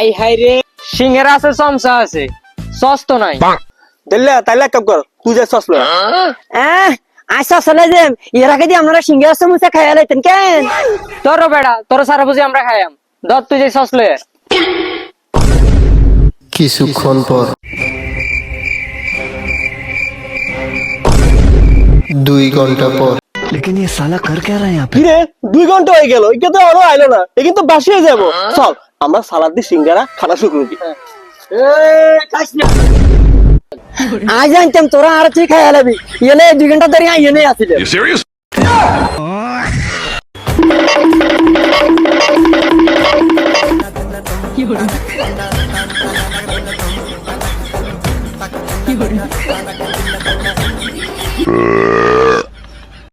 High high রে, সিঙ্গারা আছে, চমচা আছে, সস তো নাই। দিল্লা তাইলে কাম কর, তুই যা সস লয়। আচ্ছা চলে যে এর আগে দিয়ে আমরা সিঙ্গারা সমুচা খাইয়া লাইতেন কেন? তোর বেড়া, তোর সারা বুঝি আমরা খাইয়াম। ধর তুই যে সস লয়ে। কিছুক্ষণ পর 2 ঘন্টা পর लेकिन ये साला कर क्या रहा है यहाँ पे? কি রে 2 ঘন্টা হয়ে গেল, এটা তো আরো আইলো না, এ কিন্তু বাসি হয়ে যাবো। চল আমরা সালাদ দিয়ে সিঙ্গারা খানা শুরু করি। আজ জানতাম তোরা আর তুই খাইয়া লাবি, এলে 2 ঘন্টা ধরে আইনে আসিল। You serious? Fight!